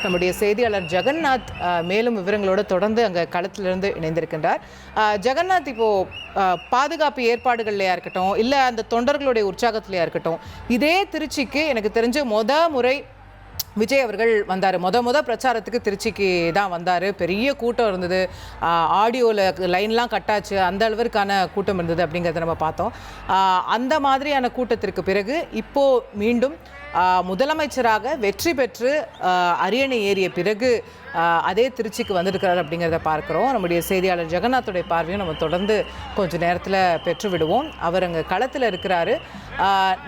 நம்முடைய செய்தியாளர் ஜெகநாத் மேலும் விவரங்களோடு தொடர்ந்து அங்கே களத்திலிருந்து இணைந்திருக்கின்றார். ஜெகநாத், இப்போது பாதுகாப்பு ஏற்பாடுகள்லையா இருக்கட்டும், இல்லை அந்த தொண்டர்களுடைய உற்சாகத்திலையா இருக்கட்டும், இதே திருச்சிக்கு எனக்கு தெரிஞ்ச முறை விஜய் அவர்கள் வந்தார். முத பிரச்சாரத்துக்கு திருச்சிக்கு தான் வந்தார். பெரிய கூட்டம் இருந்தது, ஆடியோவில் லைன்லாம் கட்டாச்சு, அந்த அளவிற்கான கூட்டம் இருந்தது அப்படிங்கிறத நம்ம பார்த்தோம். அந்த மாதிரியான கூட்டத்திற்கு பிறகு இப்போது மீண்டும் முதலமைச்சராக வெற்றி பெற்று அரியணை ஏறிய பிறகு அதே திருச்சிக்கு வந்திருக்கிறார் அப்படிங்கிறத பார்க்குறோம். நம்முடைய செய்தியாளர் ஜெகநாத்துடைய பார்வையும் நம்ம தொடர்ந்து கொஞ்சம் நேரத்தில் பெற்று விடுவோம். அவர் அங்கே களத்தில் இருக்கிறாரு.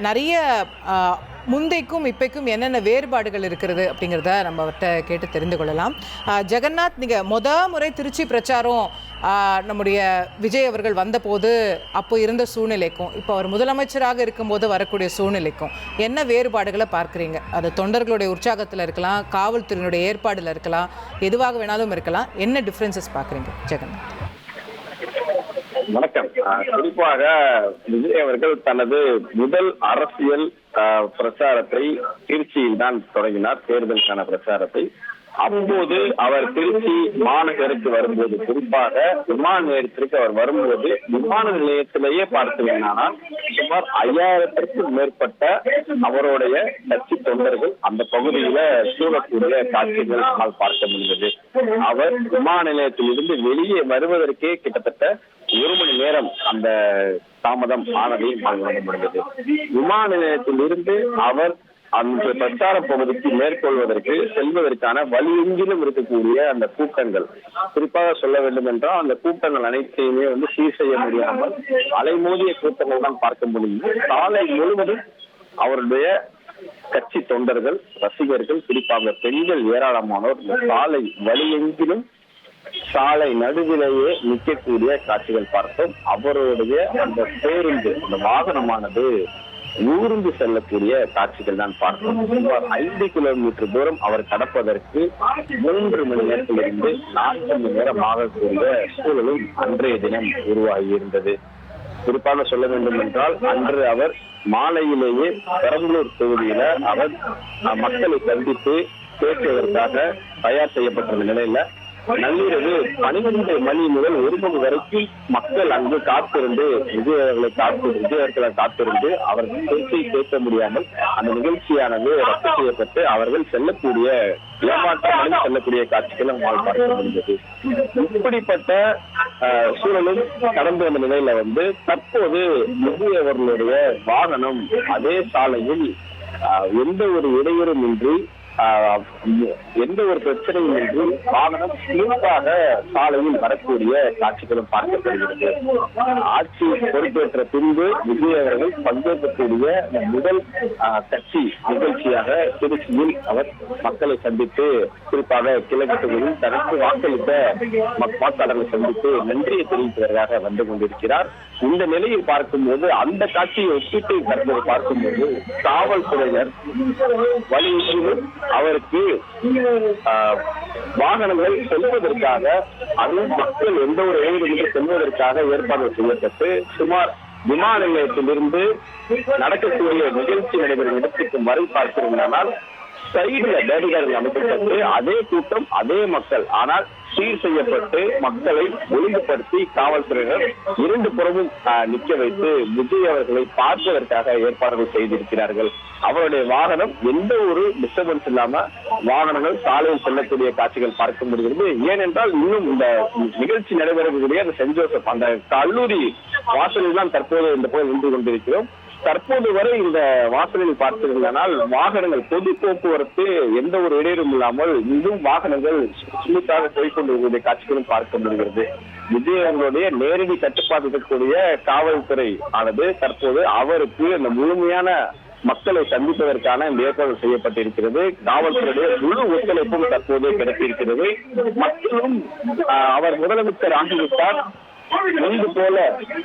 நிறைய முந்தைக்கும் இப்பைக்கும் என்னென்ன வேறுபாடுகள் இருக்கிறது அப்படிங்கிறத நம்ம அவர்கிட்ட கேட்டு தெரிந்து கொள்ளலாம். ஜெகநாத், நீங்கள் முறை திருச்சி பிரச்சாரம் நம்முடைய விஜய் அவர்கள் வந்தபோது அப்போ இருந்த சூழ்நிலைக்கும் இப்போ அவர் முதலமைச்சராக இருக்கும்போது வரக்கூடிய சூழ்நிலைக்கும் என்ன வேறுபாடுகளை பார்க்குறீங்க? அது தொண்டர்களுடைய உற்சாகத்தில் இருக்கலாம், காவல்துறையினுடைய ஏற்பாடில் இருக்கலாம், எதுவாக வேணாலும் இருக்கலாம். என்ன டிஃப்ரென்சஸ் பார்க்குறீங்க ஜெகநாத்? வணக்கம். குறிப்பாக விஜய் அவர்கள் தனது முதல் அரசியல் பிரச்சாரத்தை திருச்சியில் தான் தொடங்கினார், தேர்தலுக்கான பிரச்சாரத்தை. அப்போது அவர் திருச்சி மாநகருக்கு வரும்போது, குறிப்பாக விமான நிலையத்திற்கு அவர் வரும்போது, விமான நிலையத்திலேயே பார்த்தீங்கன்னால் சுமார் 5000த்திற்கும் மேற்பட்ட அவருடைய கட்சி தொண்டர்கள் அந்த பகுதியில சூழக்கூடிய காட்சிகள் நம்மால் பார்க்க முடிந்தது. அவர் விமான நிலையத்தில் இருந்து வெளியே வருவதற்கே கிட்டத்தட்ட 1 மணி நேரம் அந்த தாமதம் ஆனதையும் உணர முடிந்தது. விமான நிலையத்தில் இருந்து அவர் அந்த பிரச்சார பகுதிக்கு மேற்கொள்வதற்கு செல்வதற்கான வழியெங்கிலும் இருக்கக்கூடிய அந்த கூட்டங்கள், குறிப்பாக சொல்ல வேண்டும் என்றால் அந்த கூட்டங்கள் அனைத்தையுமே சீர் செய்ய முடியாமல் அலைமோதிய கூட்டங்கள் தான் பார்க்க முடியும். சாலை முழுவதும் அவருடைய கட்சி தொண்டர்கள், ரசிகர்கள், குறிப்பாக பெண்கள் ஏராளமானோர் சாலை வழியெங்கிலும் சாலை நடுவிலேயே நிற்கக்கூடிய காட்சிகள் பார்த்தோம். அவருடைய அந்த பேருந்து, அந்த வாகனமானது ஊர்ந்து செல்லக்கூடிய காட்சிகள் தான் பார்த்தோம். 5 கிலோமீட்டர் தூரம் அவர் கடப்பதற்கு 3 மணி நேரத்திலிருந்து 4 மணி நேரம் ஆகக்கூடிய சூழலும் அன்றைய தினம் உருவாகி இருந்தது. குறிப்பாக சொல்ல வேண்டும் என்றால் அன்று அவர் மாலையிலேயே பெரம்பலூர் தொகுதியில அவர் மக்களை சந்தித்து பேசுவதற்காக தயார் செய்யப்பட்ட நிலையில நள்ளிரவு 12 மணி முதல் 1 மணி வரைக்கும் மக்கள் அங்கு காத்திருந்து விஜய் அவர்களை காத்திருந்து அவர் பேச்சை கேட்க முடியாமல் அந்த நிகழ்ச்சியானது ரத்து செய்யப்பட்டு அவர்கள் செல்லக்கூடிய ஏமாற்றங்களில் செல்லக்கூடிய காட்சிகள் நம்மால் பார்க்க முடிந்தது. இப்படிப்பட்ட சூழலும் கடந்து வந்த நிலையில தற்போது விஜய் அவர்களுடைய வாகனம் அதே சாலையில் எந்த ஒரு இடையூறும் இன்றி, எந்த ஒரு பிரச்சனையும் இன்றி வாகனம் ஸ்மூத்தாக சாலையில் வரக்கூடிய காட்சிகளும் பார்க்கப்படுகிறது. ஆட்சி பொறுப்பேற்ற பின்பு விஜய் அவர்கள் பங்கேற்கக்கூடிய முதல் கட்சி நிகழ்ச்சியாக திருச்சியில் அவர் மக்களை சந்தித்து, குறிப்பாக கிழக்கு தொகுதியில் தனக்கு வாக்களித்த வாக்காளர்களை சந்தித்து நன்றியை தெரிவிப்பதற்காக வந்து கொண்டிருக்கிறார். இந்த நிலையில் பார்க்கும்போது அந்த காட்சியை ஒப்பிட்டு தற்போது பார்க்கும்போது காவல்துறையினர் வழியிலும் அவருக்கு வாகனங்கள் செல்வதற்காக, அதுவும் மக்கள் எந்த ஒரு இடங்களுக்கு செல்வதற்காக ஏற்பாடு செய்யப்பட்டு சுமார் விமான நிலையத்திலிருந்து நடக்கக்கூடிய நிகழ்ச்சி நடைபெறும் இடத்திற்கு வரை பார்த்திருந்தால் சைடுல பேரிகார்கள் அமைக்கப்பட்டு அதே கூட்டம், அதே மக்கள், ஆனால் சீர் செய்யப்பட்டு மக்களை ஒழுங்குபடுத்தி காவல்துறையினர் 2 புறமும் நிற்க வைத்து விஜய் அவர்களை பார்ப்பதற்காக ஏற்பாடுகள் செய்திருக்கிறார்கள். அவருடைய வாகனம் எந்த ஒரு டிஸ்டர்பன்ஸ் இல்லாம வாகனங்கள் சாலையில் செல்லக்கூடிய காட்சிகள் பார்க்க முடிகிறது. ஏனென்றால் இன்னும் இந்த நிகழ்ச்சி நடைபெறக்கூடிய அந்த சென்ட் ஜோசப் அந்த கல்லூரி வாசலில் தான் தற்போது இந்த போய் நின்று கொண்டிருக்கிறோம். தற்போது வரை இந்த வாசலில் பார்த்திருந்தால் வாகனங்கள், பொது போக்குவரத்து எந்த ஒரு இடையூறும் இல்லாமல் இன்னும் வாகனங்கள் ஸ்மூத்தாக போய்கொண்டிருக்கிற காட்சிகளும் பார்க்க முடிகிறது. விஜய் அவர்களுடைய நேரடி கட்டுப்பாடு இருக்கக்கூடிய காவல்துறை ஆனது தற்போது அவருக்கு அந்த முழுமையான மக்களை சந்திப்பதற்கான ஏற்பாடு செய்யப்பட்டிருக்கிறது. காவல்துறையுடைய முழு ஒத்துழைப்பும் தற்போது கிடைத்திருக்கிறது. மக்களும் அவர் முதலமைச்சர் ஆகிவிட்டார் முன்பு போல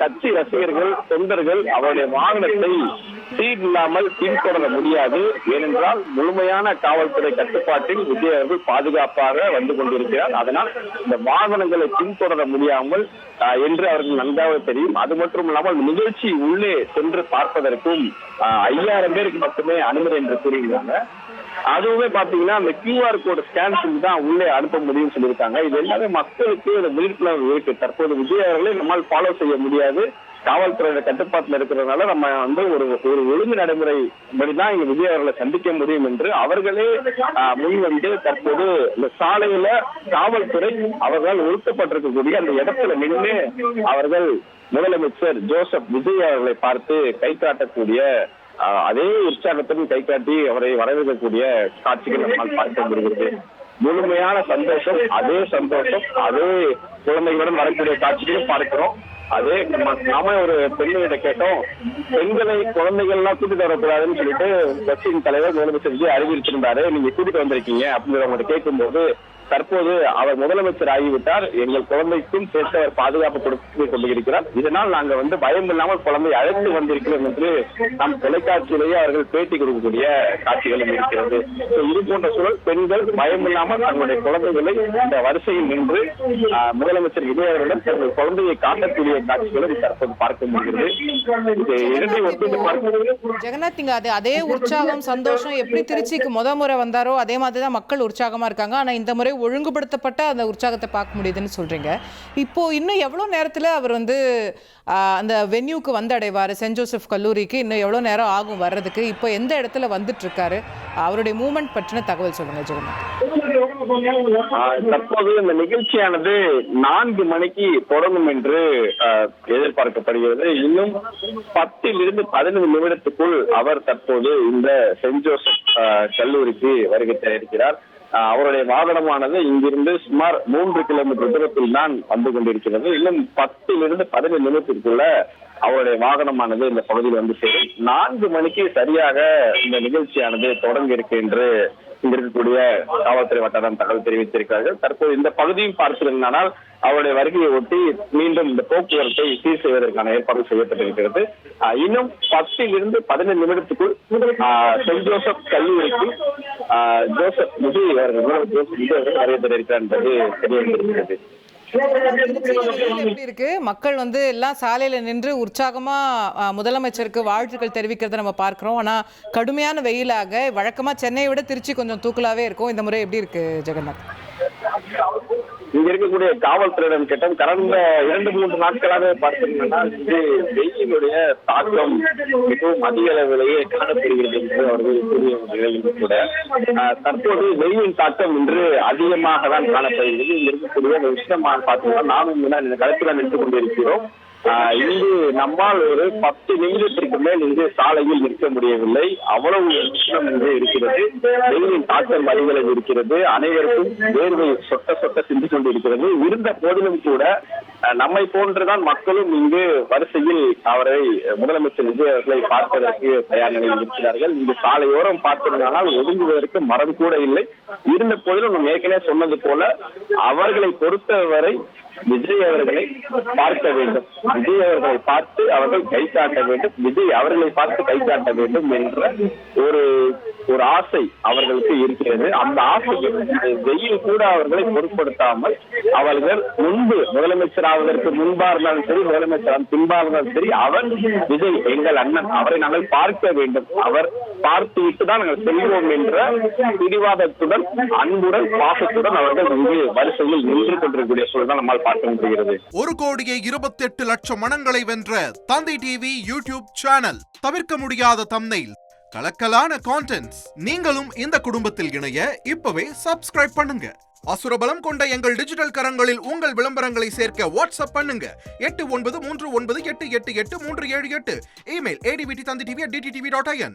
கட்சி ரசிகர்கள், தொண்டர்கள் அவருடைய வாகனத்தை சீட் இல்லாமல் பின்தொடர முடியாது. ஏனென்றால் முழுமையான காவல்துறை கட்டுப்பாட்டில் விஜய் அவர்கள் பாதுகாப்பாக வந்து கொண்டிருக்கிறார். அதனால் இந்த வாகனங்களை பின்தொடர முடியாமல் என்று அவர்கள் நன்றாக தெரியும். அது மட்டும் இல்லாமல் நிகழ்ச்சி உள்ளே சென்று பார்ப்பதற்கும் 5000 பேருக்கு மட்டுமே அனுமதி என்று கூறுகிறாங்க. அதுவுமே பாத்தீங்கன்னா அந்த QR கோடு ஸ்கேன் செஞ்சு தான் உள்ளே அனுப்ப முடியும்னு சொல்லியிருக்காங்க. இது எல்லாமே மக்களுக்கு ஒரு விழிப்புணர்வு இருக்கு. தற்போது விஜய் அவர்களை நம்மால் ஃபாலோ செய்ய முடியாது, காவல்துறையோட கட்டுப்பாட்டுல இருக்கிறதுனால நம்ம வந்து ஒரு ஒழுங்கு நடைமுறை படிதான் இங்க விஜய் அவர்களை சந்திக்க முடியும் என்று அவர்களே முன் வந்து தற்போது இந்த சாலையில காவல்துறை அவர்களால் ஒதுக்கப்பட்டிருக்கக்கூடிய அந்த இடத்துல நின்று அவர்கள் முதலமைச்சர் ஜோசப் விஜய் அவர்களை பார்த்து கை காட்டக்கூடிய அதே உற்சாகத்துடன் கை காட்டி அவரை வரவேற்கக்கூடிய காட்சிகள் நம்மால் பார்க்க முடிகிறது. முழுமையான சந்தோஷம், அதே குழந்தைகளுடன் வரக்கூடிய காட்சிகளும் பார்க்கிறோம். அதே நாம ஒரு பெண்ணிட கேட்டோம், பெண்களை குழந்தைகள்லாம் கூட்டிட்டு வரக்கூடாதுன்னு சொல்லிட்டு கட்சியின் தலைவர் முதலமைச்சர் விஜய் அறிவித்திருந்தாரு, நீங்க கூட்டிட்டு வந்திருக்கீங்க அப்படின்னு அவங்க கேட்கும்போது, தற்போது அவர் முதலமைச்சர் ஆகிவிட்டார், எங்கள் குழந்தைக்கும் சேர்த்து அவர் பாதுகாப்பு கொடுத்து கொண்டிருக்கிறார், இதனால் நாங்க வந்து பயம் இல்லாமல் குழந்தை அழைத்து வந்திருக்கிறோம் என்று நம் தொலைக்காட்சியிலேயே அவர்கள் பேட்டி கொடுக்கக்கூடிய காட்சிகளும் இருக்கிறது. இது போன்ற சூழல் பெண்கள் பயம் இல்லாமல் தங்களுடைய குழந்தைகளை இந்த வரிசையில் நின்று முதலமைச்சர் விஜய் அவர்களிடம் தங்கள் குழந்தையை காட்டக்கூடிய காட்சிகளும் தற்போது பார்க்க முடிகிறது. ஜெகநாத், இங்க அதே உற்சாகம் சந்தோஷம் எப்படி திருச்சிக்கு முறை வந்தாரோ அதே மாதிரிதான் மக்கள் உற்சாகமா இருக்காங்க. ஆனா இந்த முறை ஒழுங்குபடுத்தப்பட்ட அந்த உற்சாகத்தை பார்க்க முடியுதுன்னு சொல்றீங்க. இப்போ இன்னும் எவ்வளவு நேரத்துல அவர் வந்து அந்த வென்யூக்கு வந்து அடைவாரு, சென்ட் ஜோசப் கல்லூரிக்கு இன்னும் எவ்வளவு நேரம் ஆகும் வர்றதுக்கு? இப்போ எந்த இடத்துல வந்துட்டு இருக்காரு, அவருடைய மூவ்மெண்ட் பற்றின தகவல் சொல்லுங்க ஜெகநாத். தற்போது இந்த நிகழ்ச்சியானது 4 மணிக்கு தொடங்கும் என்று எதிர்பார்க்கப்படுகிறது. இன்னும் 10 to 15 நிமிடத்துக்குள் அவர் தற்போது இந்த சென்ட் ஜோசப் கல்லூரிக்கு வருகை தயாரிக்கிறார். அவருடைய வாகனமானது இங்கிருந்து சுமார் 3 கிலோமீட்டர் தூரத்தில் தான் வந்து கொண்டிருக்கிறது. இன்னும் 10 to 15 நிமிடத்திற்குள்ள அவருடைய வாகனமானது இந்த பகுதியில் வந்து சேரும். 4 மணிக்கு சரியாக இந்த நிகழ்ச்சியானது தொடங்க இருக்கு என்று இங்க இருக்கக்கூடிய காவல்துறை வட்டாரம் தகவல் தெரிவித்திருக்கிறார்கள். தற்போது இந்த பகுதியும் பார்த்திருந்தால் அவருடைய வருகையை ஒட்டி மீண்டும் இந்த போக்குவரத்தை சீர் செய்வதற்கான ஏற்பாடு செய்யப்பட்டிருக்கிறது. இன்னும் 10 to 15 நிமிடத்துக்குள் சென்ட் ஜோசப் கல்லூரிக்கு ஜோசப் விஜய் அவர்கள் வருகை தருகிறார் என்பது தெரிய வந்திருக்கிறது. எப்படி இருக்கு, மக்கள் வந்து எல்லாம் சாலையில நின்று உற்சாகமா முதலமைச்சருக்கு வாழ்த்துக்கள் தெரிவிக்கிறத நம்ம பார்க்கிறோம். ஆனா கடுமையான வெயிலாக வழக்கமா சென்னையை விட திருச்சி கொஞ்சம் தூக்கலாவே இருக்கும். இந்த முறை எப்படி இருக்கு ஜெகநாத்? இங்க இருக்கக்கூடிய காவல்துறையிடம் கேட்டோம், கடந்த 2-3 நாட்களாக பார்த்தீங்கன்னா வெயிலுடைய தாக்கம் மிகவும் அதிக அளவிலேயே காணப்படுகிறது என்று அவர்கள் கூறிய நிலையில் கூட தற்போது வெயிலின் தாக்கம் இன்று அதிகமாக தான் காணப்படுகிறது. இங்க இருக்கக்கூடிய விஷயமாக பார்த்தீங்கன்னா நானும் இந்த களத்தில் நின்று கொண்டிருக்கிறோம். இங்கு நம்மால் ஒரு 10 நிமிடத்திற்கு மேல் இங்கு சாலையில் நிற்க முடியவில்லை, அவ்வளவு விஷயம் இங்கு இருக்கிறது. வெயிலின் தாக்கம் அதிகளவு இருக்கிறது, அனைவருக்கும் வேர்வை சொட்ட சிந்திக் கொண்டிருக்கிறது. இருந்த போதிலும் கூட நம்மை போன்றுதான் மக்களும் இங்கு வரிசையில் அவரை முதலமைச்சர் விஜய் அவர்களை பார்ப்பதற்கு தயார் நிலையில் இருக்கிறார்கள். இங்கு சாலையோரம் பார்த்திருந்தால் ஒதுங்குவதற்கு மரம் கூட இல்லை. இருந்த போதிலும் நம்ம ஏற்கனவே சொன்னது போல அவர்களை பொறுத்தவரை விஜய் அவர்களை பார்க்க வேண்டும், விஜய் அவர்களை பார்த்து அவர்கள் கை காட்ட வேண்டும், விஜய் அவர்களை பார்த்து கை காட்ட வேண்டும் என்ற ஒரு ஆசை அவர்களுக்கு இருக்கிறது. அந்த ஆசையை வெயில் கூட அவர்களை பொருட்படுத்தாமல் அவர்கள் முன்பு முதலமைச்சர் ஆவதற்கு முன்பா இருந்தாலும் சரி, முதலமைச்சர் பின்பா இருந்தாலும் சரி, அவர் விஜய் எங்கள் அண்ணன், அவரை நாங்கள் பார்க்க வேண்டும், அவர் பார்த்து விட்டுதான் நாங்கள் செல்வோம் என்ற பிடிவாதத்துடன் அன்புடன் பாசத்துடன் அவர்கள் இங்கு வரிசையில் நின்று கொண்டிருக்கக்கூடிய சூழல் நம்மால் பார்க்க முடிகிறது. 1,28,00,000 மனங்களை வென்ற தந்தி டிவி யூடியூப் சேனல், தவிர்க்க முடியாத தம்ப்நெயில், கலக்கலான கான்டென்ட்ஸ். நீங்களும் இந்த குடும்பத்தில் இணைய இப்பவே சப்ஸ்கிரைப் பண்ணுங்க. அசுரபலம் கொண்ட எங்கள் டிஜிட்டல் கரங்களில் உங்கள் விளம்பரங்களை சேர்க்க வாட்ஸ்அப் பண்ணுங்க. 8939888838. Email advtthanditv@dttv.in.